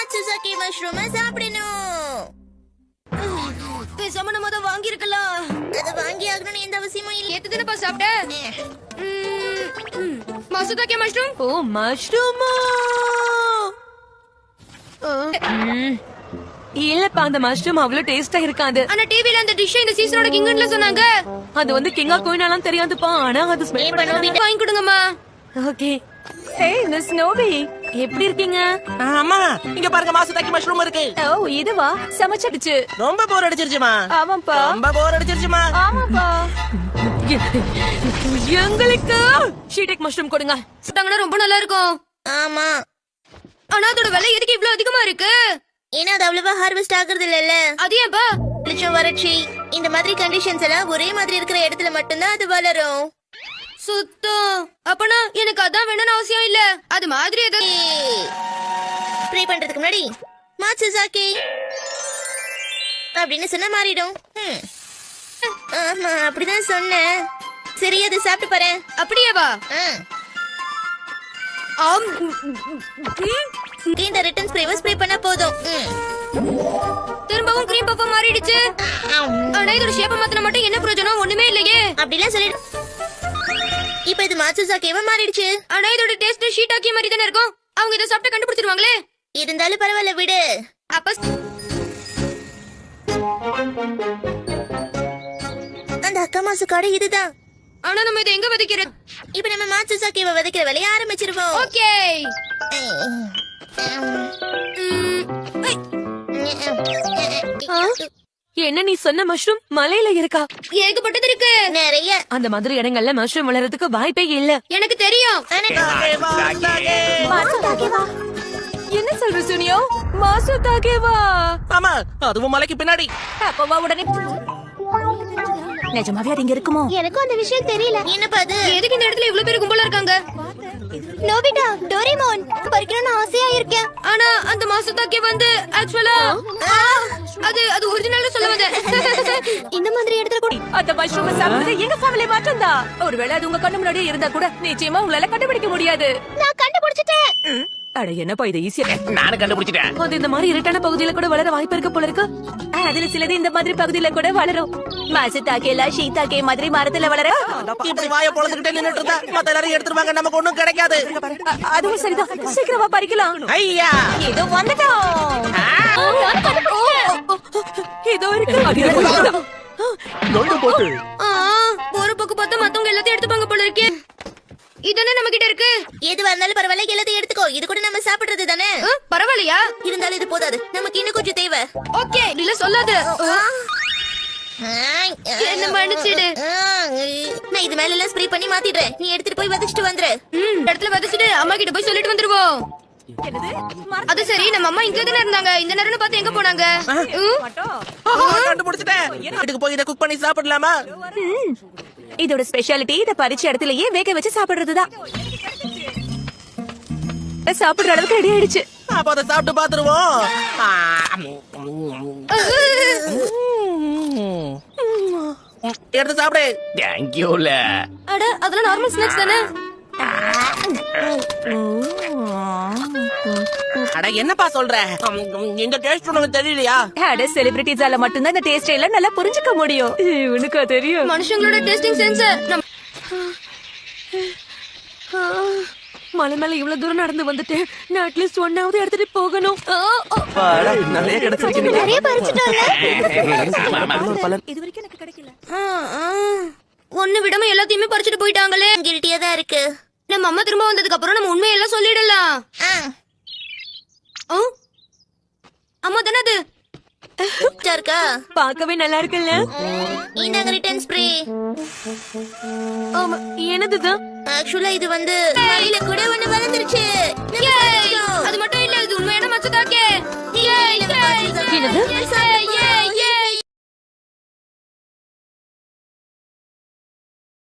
மாட்சுசாக்கி mushroom சாப்பிடணும். பேசாம நம்ம அதை வாங்கி இருக்கலாம். அத வாங்கி ஆகணும்னு எந்த அவசியமும் இல்ல. எது தானப்பா சாப்பிட்ட? மாசுதாக்கே மஷ்ரூம். ஓ மஷ்ரூமா? இல்லப்பா, அந்த மஷ்ரூம் அவ்வளவு டேஸ்டா இருக்காது. ஆனா டிவில அந்த டிஷ் இந்த சீசனோட கிங்னு சொன்னாங்க. அது வந்து கிங்கா கோயினாலாம் தெரியாதுப்பா, ஆனா அது ஸ்மெல் பண்ண. வாங்கி கொடுங்கம்மா. ஓகே. ஏய் மிஸ் நோபி, எப்படி இருக்கீங்க? அம்மா இங்க பாருங்க, மாசுதாக்கி மஷ்ரூம் இருக்கு. ஓ இதுவா? சமைச்சிடுச்சு. ரொம்ப போர் அடிச்சிருச்சுமா. ஆமாப்பா. ரொம்ப போர் அடிச்சிருச்சுமா. ஆமாப்பா. எங்களுக்கு ஷீடெக் மஷ்ரூம் கொடுங்க. சுட்டாங்கன்னா ரொம்ப நல்லா இருக்கும். ஆமா, ஆனா அதோட விலை எதுக்கு இவ்ளோ அதிகமா இருக்கு? ஏன்னா அது அவ்வளவா ஹார்வெஸ்ட் ஆகுறது இல்லல்ல. அது ஏன்பா? வெளிச்சம், வறட்சி, இந்த மாதிரி கண்டிஷன்ஸ் எல்லாம் ஒரே மாதிரி இருக்கிற இடத்துல மட்டும்தான் அது வளரும். சுத்தம். அப்பனா எனக்கு அதான் வேணும்னு அவசியம் இல்ல. அது மாதிரி ஏதாவது ஸ்ப்ரே பண்றதுக்கு முன்னாடி மாட்சுசாக்கி அப்படின்னு சொன்னா மாறிடும். ஆமா, அப்படிதான் சொன்னேன். சரி, அது சாப்பிட்டு பாரு. அப்படியேவா? ஆம். இந்த ரிட்டன் ஸ்ப்ரேவை ஸ்ப்ரே பண்ணா போதும். திரும்பவும் கிரீம் பஃபா மாறிடுச்சு. ஆனா இதோட ஷேப்பை மாத்தினா மட்டும் என்ன பிரயோஜனம்? ஒண்ணுமே இல்லையே. அப்படிலாம் சொல்லிடு. இப்ப இது மாட்சுசாக்கிவா மாறிடுச்சு. ஆனா இதோட டேஸ்ட் ஷீட்டாக்கி மாதிரி தானே இருக்கும். அவங்க இதை சாப்பிட்டா கண்டுபிடிச்சிருவாங்களே. இருந்தாலும் பரவாயில்ல, விடு. அப்ப அந்த அக்கா மாசு காடு இதுதான். ஆனா நம்ம இதை எங்க விதைக்கிறது? இப்ப நம்ம மாட்சுசாக்கிவை விதைக்கிற வேலையை ஆரம்பிச்சிருவோம். ஓகே. என்ன நீ சொன்ன மஷ்ரூம் மலையில இருக்கா? ஏகப்பட்டது இருக்கு. நிறைய. அந்த மாதிரி இடங்கள்ல மஷ்ரூம் வளர்றதுக்கு வாய்ப்பே இல்ல. எனக்கு தெரியும். என்ன சொல்ற சுனியோ? மாசுதாகேவா? ஆமா, அதுவும் மலைக்கு பின்னாடி. அப்பவா உடனே நிஜமாவே அது இங்க இருக்குமோ? எனக்கும் அந்த விஷயம் தெரியல. என்னப்பா அது? எதுக்கு இந்த இடத்துல இவ்ளோ பேர் கும்பலா இருக்காங்க? நோபிட்டா, டோரேமோன் பறிக்கணும்னு ஆசையா இருக்கேன். ஆனா அந்த மாசுதாக்கே வந்து ஆக்சுவலா அது ஒரிஜினல் சொல்ல வந்தேன். இந்த மாதிரி இடத்துல கூட அந்த மஷ்ரூம் சாப்பிடுறது எங்க ஃபேமிலி மாற்றம்தா. ஒருவேளை அது உங்க கண்ணு முன்னாடியே இருந்தா கூட நிச்சயமா உங்களால கண்டுபிடிக்க முடியாது. நான் கண்டுபிடிச்சிட்டேன். அட என்னப்பா இது ஈஸியா? நானும் கண்டுபிடிச்சிட்டேன். அது இந்த மாதிரி இருட்டான பகுதியில கூட வளர வாய்ப்பு இருக்கு போல இருக்கு. அதுல சிலது இந்த மாதிரி பகுதியில கூட வளரும். மாசுதாக்கேல ஷீதாக்கே மாதிரி மரத்துல வளர. இப்படி வாயை பொளந்துக்கிட்டே நின்னுட்டு இருந்தா மத்த எல்லாரும் எடுத்துருவாங்க, நமக்கு ஒண்ணும் கிடைக்காது. அதுவும் சரிதான், சீக்கிரமா பறிக்கலாம். ஐயா இதோ வந்துட்டோம். இதோ இருக்கு. ஒரு பக்கம் பார்த்தா மத்தவங்க எல்லாத்தையும் எடுத்துப்பாங்க போல இருக்கே. இதென்ன நம்ம கிட்ட இருக்கு. எதுவா இருந்தாலும் பரவாயில்ல, எல்லாத்தையும் எடுத்துக்கோ. இது கூட நம்ம சாப்பிடுறது தானே. பரவாயில்லையா? இருந்தாலும் இது போதாது, நமக்கு இன்னும் கொஞ்சம் தேவை. ஓகே, இல்ல சொல்லாத. என்ன மன்னிச்சிடு. நான் இது மேல எல்லாம் ஸ்ப்ரே பண்ணி மாத்திடுறேன். நீ எடுத்துட்டு போய் வதச்சிட்டு வந்துரு. இடத்துல வதச்சிட்டு அம்மா கிட்ட போய் சொல்லிட்டு வந்துருவோம். அது சரி, நம்ம அம்மா இங்க தானே இருந்தாங்க. இந்த நேரம்னு பார்த்து எங்க போனாங்க? கண்டுபிடிச்சிட்டேன். வீட்டுக்கு போய் இதை குக் பண்ணி சாப்பிடலாமா? இதோட ஸ்பெஷாலிட்டி இத பறிச்ச இடத்துலயே வேக வச்சு சாப்பிடுறதுதான். சாப்பிடுற அளவுக்கு ரெடி ஆயிடுச்சு. அப்ப அதை சாப்பிட்டு பாத்துருவோம். எடுத்து சாப்பிடு. தேங்க்யூல. அட, அதெல்லாம் நார்மல் ஸ்நாக்ஸ் தானே. அட என்னப்பா சொல்ற? இந்த டேஸ்ட் உனக்கு தெரியலையா? அட செலிபிரிட்டிஸால மட்டும்தான் இந்த டேஸ்ட் எல்லாம் நல்லா புரிஞ்சுக்க முடியும். உனக்கு தெரியும். மனுஷங்களோட டேஸ்டிங் சென்ஸ் மலை மேல இவ்வளவு தூரம் நடந்து வந்துட்டு நான் அட்லீஸ்ட் ஒன்னாவது எடுத்துட்டு போகணும். நிறைய கிடைச்சிருக்கு. நிறைய பறிச்சிட்டோம்ல. இது வரைக்கும் எனக்கு கிடைக்கல. ஒண்ணு விடாம எல்லாத்தையுமே பறிச்சுட்டு போயிட்டாங்களே. கில்ட்டியா தான் இருக்கு. நம்ம அம்மா திரும்ப வந்ததுக்கு அப்புறம் நம்ம உண்மையெல்லாம் சொல்லிடலாம். அம்மா தானே அது? இருக்கா? பார்க்கவே நல்லா இருக்குல்ல? இந்தாங்க ரிட்டன் ஸ்ப்ரே. ஆமா, என்னதுதான்? ஆக்சுவலா இது வந்து மலையில கூட ஒண்ணு வளர்ந்துருச்சு. அது மட்டும் இல்ல, இது உண்மையான மாசுதாக்கே. என்னது?